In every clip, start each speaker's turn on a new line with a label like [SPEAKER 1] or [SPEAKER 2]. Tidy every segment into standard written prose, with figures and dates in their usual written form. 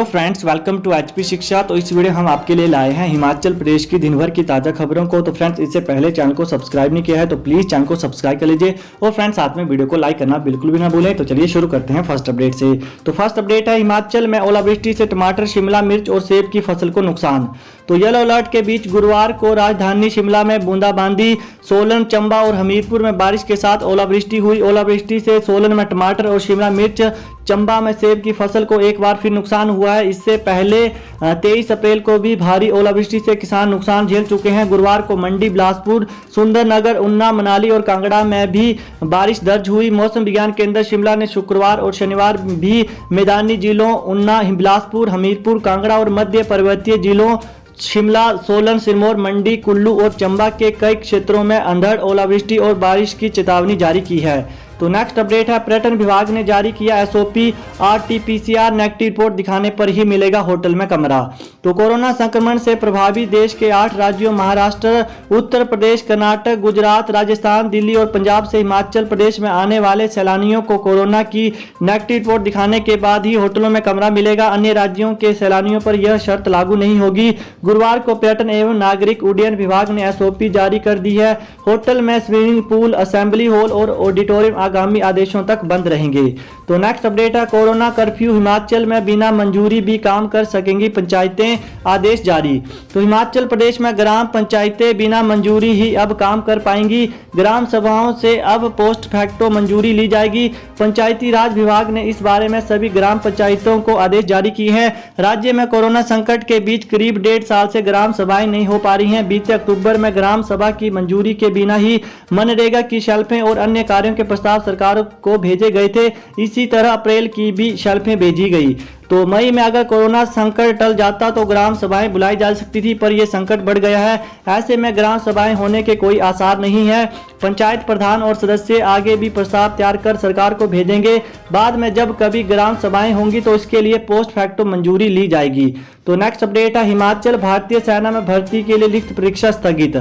[SPEAKER 1] Hello friends, welcome to HP Shiksha. तो इस video हम आपके लिए लाए हैं हिमाचल प्रदेश की दिन भर की ताज़ा खबरों को। तो फ्रेंड्स, इससे पहले चैनल को सब्सक्राइब नहीं किया है तो प्लीज़ चैनल को सब्सक्राइब कर लीजिए और फ्रेंड्स साथ में वीडियो को लाइक करना बिल्कुल भी ना भूलें। तो चलिए शुरू करते हैं फर्स्ट अपडेट से। तो फर्स्ट अपडेट है, हिमाचल में ओलावृष्टि से टमाटर, शिमला मिर्च और सेब की फसल को नुकसान। तो येलो अलर्ट के बीच गुरुवार को राजधानी शिमला में बूंदाबांदी, सोलन, चंबा और हमीरपुर में बारिश के साथ ओलावृष्टि हुई। ओलावृष्टि से सोलन में टमाटर और शिमला मिर्च, चंबा में सेब की फसल को एक बार फिर नुकसान हुआ है। इससे पहले 23 अप्रैल को भी भारी ओलावृष्टि से किसान नुकसान झेल चुके हैं। गुरुवार को मंडी, बिलासपुर, सुंदरनगर, उन्ना, मनाली और कांगड़ा में भी बारिश दर्ज हुई। मौसम विज्ञान केंद्र शिमला ने शुक्रवार और शनिवार भी मैदानी जिलों उन्ना, बिलासपुर, हमीरपुर, कांगड़ा और मध्य पर्वतीय जिलों शिमला, सोलन, सिरमौर, मंडी, कुल्लू और चंबा के कई क्षेत्रों में अंधड़, ओलावृष्टि और बारिश की चेतावनी जारी की है। तो नेक्स्ट अपडेट है, पर्यटन विभाग ने जारी किया एसओपी, आरटीपीसीआर नेगेटिव रिपोर्ट दिखाने पर ही मिलेगा होटल में कमरा। तो कोरोना संक्रमण से प्रभावित देश के 8 राज्यों महाराष्ट्र, उत्तर प्रदेश, कर्नाटक, गुजरात, राजस्थान, दिल्ली और पंजाब से हिमाचल प्रदेश में आने वाले सैलानियों को कोरोना की नेगेटिव रिपोर्ट दिखाने के बाद ही होटलों में कमरा मिलेगा। अन्य राज्यों के सैलानियों पर यह शर्त लागू नहीं होगी। गुरुवार को पर्यटन एवं नागरिक उड्डयन विभाग ने एसओपी जारी कर दी है। होटल में स्विमिंग पूल, असेंबली हॉल और ऑडिटोरियम आगामी आदेशों तक बंद रहेंगे। तो नेक्स्ट अपडेट है, कोरोना कर्फ्यू, हिमाचल में बिना मंजूरी भी काम कर सकेंगी पंचायतें, आदेश जारी। तो हिमाचल प्रदेश में ग्राम पंचायतें बिना मंजूरी ही अब काम कर पाएंगी। ग्राम सभाओं से अब पोस्ट फैक्टो मंजूरी ली जाएगी। पंचायती राज विभाग ने इस बारे में सभी ग्राम पंचायतों को आदेश जारी किए हैं। राज्य में कोरोना संकट के बीच करीब 1.5 साल से ग्राम सभाएं नहीं हो पा रही हैं। बीते अक्टूबर में ग्राम सभा की मंजूरी के बिना ही मनरेगा की शेल्फें और अन्य कार्यों के प्रस्ताव सरकार को भेजे गए थे। इसी तरह अप्रैल की भी शेल्फें भेजी गई। तो मई में अगर कोरोना संकट टल जाता तो ग्राम सभाएं बुलाई जा सकती थी, पर यह संकट बढ़ गया है। ऐसे में ग्राम सभाएं होने के कोई आसार नहीं है। पंचायत प्रधान और सदस्य आगे भी प्रस्ताव तैयार कर सरकार को भेजेंगे। बाद में जब कभी ग्राम सभाएं होंगी तो इसके लिए पोस्ट फैक्टो मंजूरी ली जाएगी। तो नेक्स्ट अपडेट है, हिमाचल भारतीय सेना में भर्ती के लिए लिखित परीक्षा स्थगित।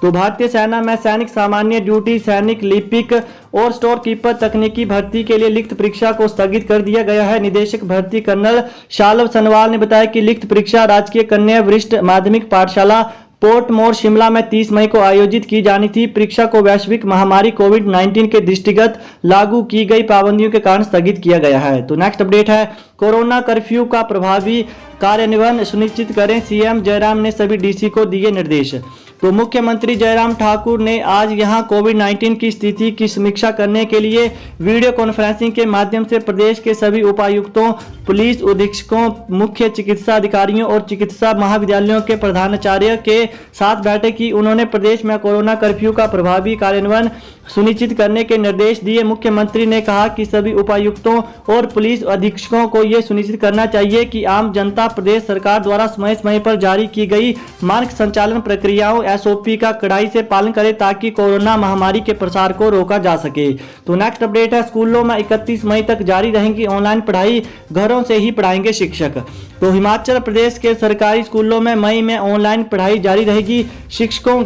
[SPEAKER 1] तो भारतीय सेना में सैनिक सामान्य ड्यूटी, सैनिक लिपिक और स्टोर कीपर तकनीकी भर्ती के लिए लिखित परीक्षा को स्थगित कर दिया गया है। निदेशक भर्ती कर्नल शालव सनवाल ने बताया कि लिखित परीक्षा राजकीय कन्या वरिष्ठ माध्यमिक पाठशाला पोर्ट मोर शिमला में 30 मई को आयोजित की जानी थी। परीक्षा को वैश्विक महामारी कोविड-19 के दृष्टिगत लागू की गई पाबंदियों के कारण स्थगित किया गया है। तो नेक्स्ट अपडेट है, कोरोना कर्फ्यू का प्रभावी कार्यान्वयन सुनिश्चित करें, सीएम जयराम ने सभी डीसी को दिए निर्देश। तो मुख्यमंत्री जयराम ठाकुर ने आज यहां कोविड-19 की स्थिति की समीक्षा करने के लिए वीडियो कॉन्फ्रेंसिंग के माध्यम से प्रदेश के सभी उपायुक्तों, पुलिस अधीक्षकों, मुख्य चिकित्सा अधिकारियों और चिकित्सा महाविद्यालयों के प्रधानाचार्य के साथ बैठक की। उन्होंने प्रदेश में कोरोना कर्फ्यू का प्रभावी कार्यान्वयन सुनिश्चित करने के निर्देश दिए। मुख्यमंत्री ने कहा कि सभी उपायुक्तों और पुलिस अधीक्षकों को यह सुनिश्चित करना चाहिए कि आम जनता प्रदेश सरकार द्वारा समय समय पर जारी की गई मानक संचालन प्रक्रियाओं एसओपी का कड़ाई से पालन करे ताकि कोरोना महामारी के प्रसार को रोका जा सके। तो नेक्स्ट अपडेट है, स्कूलों में 31 मई तक जारी रहेंगी ऑनलाइन पढ़ाई, घरों से ही पढ़ाएंगे शिक्षक। तो हिमाचल प्रदेश के सरकारी स्कूलों में मई में ऑनलाइन पढ़ाई जारी रहेगी। शिक्षक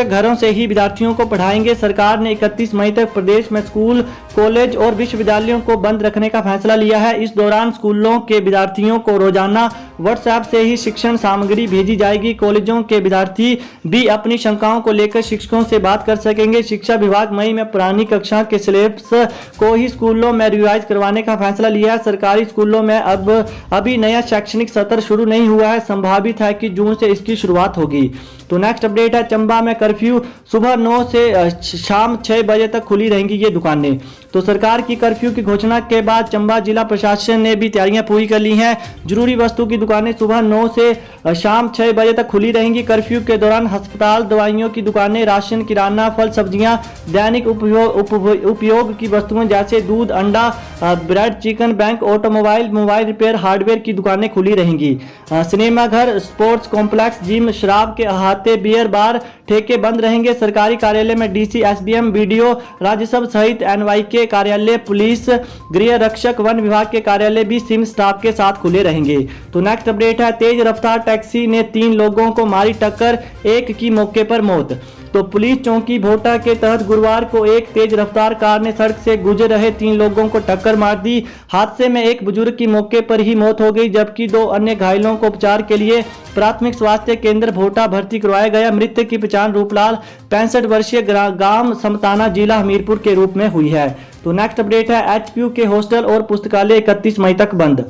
[SPEAKER 1] घरों से ही विद्यार्थियों को पढ़ाएंगे। सरकार ने 31 मई तक प्रदेश में स्कूल, कॉलेज और विश्वविद्यालयों को बंद रखने का फैसला लिया है। इस दौरान स्कूलों के विद्यार्थियों को रोजाना व्हाट्सएप से ही शिक्षण सामग्री भेजी जाएगी। कॉलेजों के विद्यार्थी भी अपनी शंकाओं को लेकर शिक्षकों से बात कर सकेंगे। शिक्षा विभाग मई में पुरानी कक्षा के सिलेबस को ही स्कूलों में रिवाइज करवाने का फैसला लिया है। सरकारी स्कूलों में अभी नया शैक्षणिक सत्र शुरू नहीं हुआ है। संभावित है कि जून से इसकी शुरुआत होगी। तो नेक्स्ट अपडेट है, चंबा में कर्फ्यू, सुबह 9 से शाम 6 बजे तक खुली रहेंगी ये दुकानें। तो सरकार की कर्फ्यू की घोषणा के बाद चंबा जिला प्रशासन ने भी तैयारियां पूरी कर ली हैं। जरूरी वस्तु की दुकानें सुबह 9 से शाम 6 बजे तक खुली रहेंगी। कर्फ्यू के दौरान अस्पताल, दवाइयों की दुकानें, राशन, किराना, फल, सब्जियां, दैनिक उपयोग की वस्तुएं जैसे दूध, अंडा, bread, chicken, bank, automobile, mobile repair, hardware की दुकानें खुली रहेंगी। सिनेमा घर, स्पोर्ट्स कॉम्प्लेक्स, जिम, शराब के अहाते, बियर बार, ठेके बंद रहेंगे। सरकारी कार्यालय में डीसी, एसडीएम, बीडीओ, राज्यसभा सहित एनवाईके कार्यालय, पुलिस, गृह रक्षक, वन विभाग के कार्यालय भी सिम स्टाफ के साथ खुले रहेंगे। तो नेक्स्ट अपडेट है, तेज रफ्तार टैक्सी ने 3 लोगों को मारी टक्कर, एक की मौके पर मौत। तो पुलिस चौकी भोटा के तहत गुरुवार को एक तेज रफ्तार कार ने सड़क से गुजर रहे 3 लोगों को टक्कर मार दी। हादसे में एक बुजुर्ग की मौके पर ही मौत हो गई, जबकि 2 अन्य घायलों को उपचार के लिए प्राथमिक स्वास्थ्य केंद्र भोटा भर्ती करवाया गया। मृतक की पहचान रूपलाल 65 वर्षीय गांव समताना जिला हमीरपुर के रूप में हुई है। तो नेक्स्ट अपडेट है, एचपीयू के हॉस्टल और पुस्तकालय 31 मई तक बंद।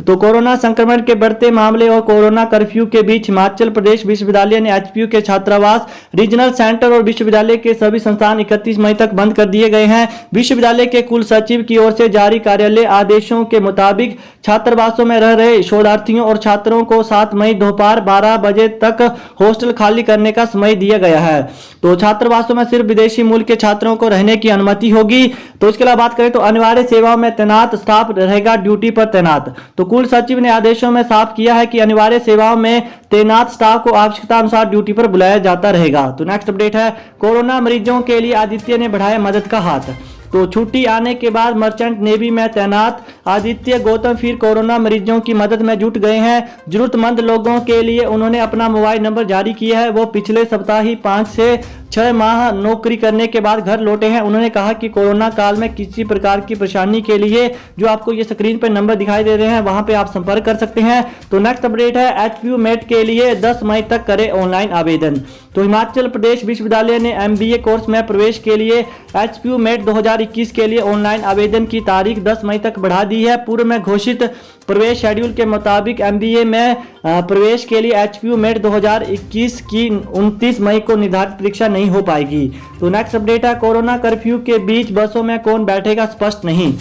[SPEAKER 1] तो कोरोना संक्रमण के बढ़ते मामले और कोरोना कर्फ्यू के बीच हिमाचल प्रदेश विश्वविद्यालय ने एचपीयू के छात्रावास, रीजनल सेंटर और विश्वविद्यालय के सभी संस्थान 31 मई तक बंद कर दिए गए हैं। विश्वविद्यालय के कुल सचिव की ओर से जारी कार्यालय आदेशों के मुताबिक छात्रावासों में रह रहे शोधार्थियों और छात्रों को 7 मई दोपहर 12 बजे तक हॉस्टल खाली करने का समय दिया गया है। तो छात्रावासों में सिर्फ विदेशी मूल के छात्रों को रहने की अनुमति होगी। तो इसके अलावा बात करें तो अनिवार्य सेवाओं में तैनात स्टाफ रहेगा ड्यूटी पर तैनात। तो कुल सचिव ने आदेशों में साफ किया है कि अनिवार्य सेवाओं में तैनात स्टाफ को आवश्यकता अनुसार ड्यूटी पर बुलाया जाता रहेगा। तो नेक्स्ट अपडेट है, कोरोना मरीजों के लिए आदित्य ने बढ़ाया मदद का हाथ। तो छुट्टी आने के बाद मर्चेंट नेवी में तैनात आदित्य गौतम फिर कोरोना मरीजों की मदद में जुट गए हैं। जरूरतमंद लोगों के लिए उन्होंने अपना मोबाइल नंबर जारी किया है। वो पिछले सप्ताह ही 5 से 6 माह नौकरी करने के बाद घर लौटे हैं। उन्होंने कहा कि कोरोना काल में किसी प्रकार की परेशानी के लिए जो आपको ये स्क्रीन पर नंबर दिखाई दे रहे हैं वहां पे आप संपर्क कर सकते हैं। तो नेक्स्ट अपडेट है, एचपीयू मेट के लिए 10 मई तक करें ऑनलाइन आवेदन। तो हिमाचल प्रदेश विश्वविद्यालय ने एमबीए कोर्स में प्रवेश के लिए एचपीयू मेट 2021 के लिए ऑनलाइन आवेदन की तारीख 10 मई तक बढ़ा दी है। पूर्व में घोषित प्रवेश शेड्यूल के मुताबिक एमबीए में प्रवेश के लिए एचपीयू मेट 2021 की 29 मई को निर्धारित परीक्षा नहीं हो पाएगी। तो नेक्स्ट अपडेट है, कोरोना कर्फ्यू के बीच बसों में कौन बैठेगा स्पष्ट नहीं।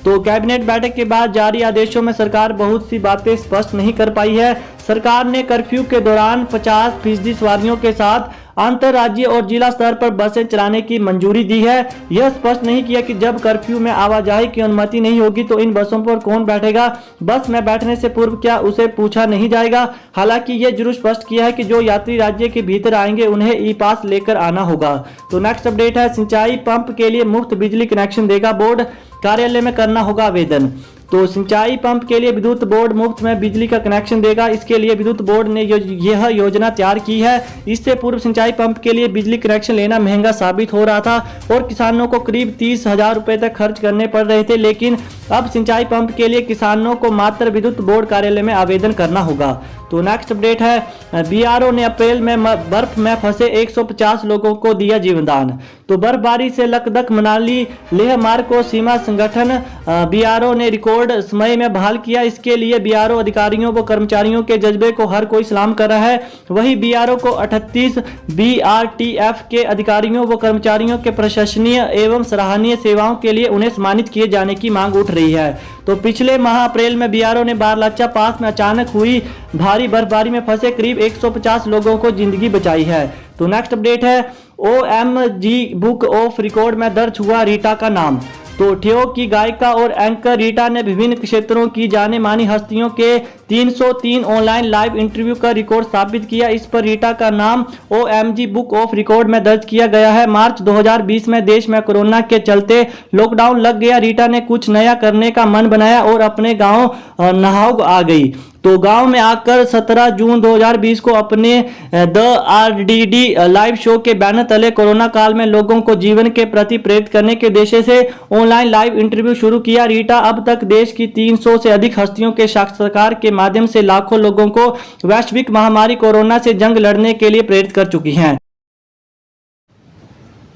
[SPEAKER 1] तो कैबिनेट बैठक के बाद जारी आदेशों में सरकार बहुत सी बातें स्पष्ट नहीं कर पाई है। सरकार ने कर्फ्यू के दौरान 50% सवारियों के साथ अंतरराज्यीय और जिला स्तर पर बसें चलाने की मंजूरी दी है। यह स्पष्ट नहीं किया कि जब कर्फ्यू में आवाजाही की अनुमति नहीं होगी तो इन बसों पर कौन बैठेगा। बस में बैठने से पूर्व क्या उसे पूछा नहीं जाएगा। हालांकि यह जरूर स्पष्ट किया है कि जो यात्री राज्य के भीतर आएंगे उन्हें ई पास लेकर आना होगा। तो नेक्स्ट अपडेट है, सिंचाई पंप के लिए मुफ्त बिजली कनेक्शन देगा बोर्ड, कार्यालय में करना होगा आवेदन। तो सिंचाई पंप के लिए विद्युत बोर्ड मुफ्त में बिजली का कनेक्शन देगा। इसके लिए विद्युत बोर्ड ने यह योजना तैयार की है। इससे पूर्व सिंचाई पंप के लिए बिजली कनेक्शन लेना महंगा साबित हो रहा था और किसानों को करीब 30,000 रुपए तक खर्च करने पड़ रहे थे। लेकिन अब सिंचाई पंप के लिए किसानों को मात्र विद्युत बोर्ड कार्यालय में आवेदन करना होगा। तो नेक्स्ट अपडेट है, बीआरओ ने अप्रैल में बर्फ में फंसे 150 लोगों को दिया जीवनदान। तो बर्फबारी से लकदक मनाली लेह मार्ग को सीमा संगठन बीआरओ ने रिकॉर्ड समय में बहाल किया। इसके लिए बीआरओ अधिकारियों व कर्मचारियों के जज्बे को हर कोई सलाम कर रहा है। वहीं बीआरओ को 38 बीआरटीएफ के अधिकारियों व कर्मचारियों के प्रशंसनीय एवं सराहनीय सेवाओं के लिए उन्हें सम्मानित किए जाने की मांग उठ रही है। तो पिछले माह अप्रैल में बीआरओ ने बारलाचा पास में अचानक हुई भारी बर्फबारी में फंसे करीब 150 लोगों को जिंदगी बचाई है। तो नेक्स्ट अपडेट है, ओएमजी बुक ऑफ रिकॉर्ड में दर्ज हुआ रीटा का नाम। तो ठेओ की गायिका और एंकर रीटा ने विभिन्न क्षेत्रों की जाने मानी हस्तियों के 303 ऑनलाइन लाइव इंटरव्यू का रिकॉर्ड स्थापित किया। इस पर रीटा का नाम ओएमजी बुक ऑफ रिकॉर्ड में दर्ज किया गया है। मार्च 2020 में देश में कोरोना के चलते लॉकडाउन लग गया। रीटा ने कुछ नया करने का मन बनाया और अपने गांव नहाओ आ गई। तो गांव में आकर 17 जून 2020 को अपने द आरडीडी लाइव शो के बैनर तले कोरोना काल में लोगों को जीवन के प्रति प्रेरित करने के उद्देश्य से ऑनलाइन लाइव इंटरव्यू शुरू किया। रीटा अब तक देश की 300 से अधिक हस्तियों के साक्षात्कार के माध्यम से लाखों लोगों को वैश्विक महामारी कोरोना से जंग लड़ने के लिए प्रेरित कर चुकी हैं।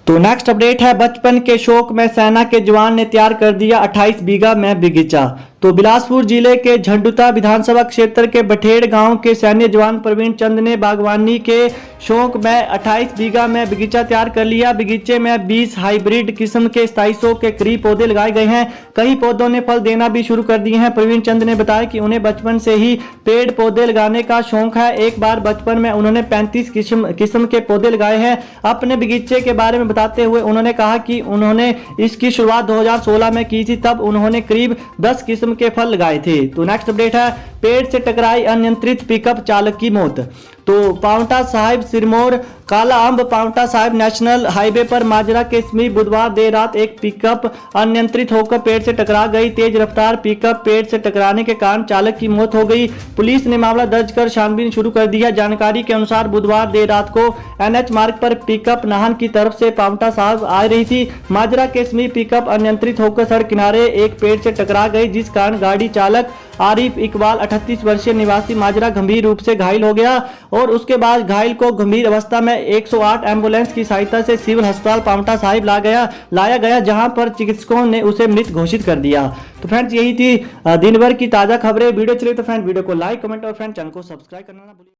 [SPEAKER 1] तो नेक्स्ट अपडेट है, बचपन के शौक में सेना के जवान ने तैयार कर दिया 28 बीघा में बगीचा। तो बिलासपुर जिले के झंडुता विधानसभा क्षेत्र के बठेड़ गांव के सैन्य जवान प्रवीण चंद ने बागवानी के शौक में 28 बीघा में बगीचा तैयार कर लिया। बगीचे में 20 हाइब्रिड किस्म के 2700 के करीब पौधे लगाए गए हैं। कई पौधों ने फल देना भी शुरू कर दिए हैं। प्रवीण चंद ने बताया कि उन्हें बचपन से ही पेड़ पौधे लगाने का शौक है। एक बार बचपन में उन्होंने 35 किस्म के पौधे लगाए हैं। अपने बगीचे के बारे में बताते हुए उन्होंने कहा कि उन्होंने इसकी शुरुआत 2016 में की थी, तब उन्होंने करीब 10 किस्म के फल लगाए थे। तो नेक्स्ट अपडेट है, पेड़ से टकराई अनियंत्रित पिकअप चालक की मौत। तो पांवटा साहिब सिरमौर काला अंब पांवटा साहिब नेशनल हाईवे पर माजरा के समीप बुधवार देर रात एक पिकअप अनियंत्रित होकर पेड़ से टकरा गई। तेज रफ्तार पिकअप पेड़ से टकराने के कारण चालक की मौत हो गई। पुलिस ने मामला दर्ज कर छानबीन शुरू कर दी है। जानकारी के अनुसार बुधवार देर रात को एनएच मार्ग पर पिकअप नाहन की तरफ से पांवटा साहिब आ रही थी। माजरा के समीप पिकअप अनियंत्रित होकर सड़क किनारे एक पेड़ से टकरा गई, जिस कारण गाड़ी चालक आरिफ इकबाल 38 वर्षीय निवासी माजरा गंभीर रूप से घायल हो गया और उसके बाद घायल को गंभीर अवस्था में 108 एम्बुलेंस की सहायता से सिविल अस्पताल पांवटा साहिब लाया गया, जहां पर चिकित्सकों ने उसे मृत घोषित कर दिया। तो फ्रेंड्स यही थी दिन भर की ताजा खबरें। वीडियो चले तो फ्रेंड वीडियो को लाइक कमेंट और फ्रेंड चैनल को सब्सक्राइब करना ना भूलिए।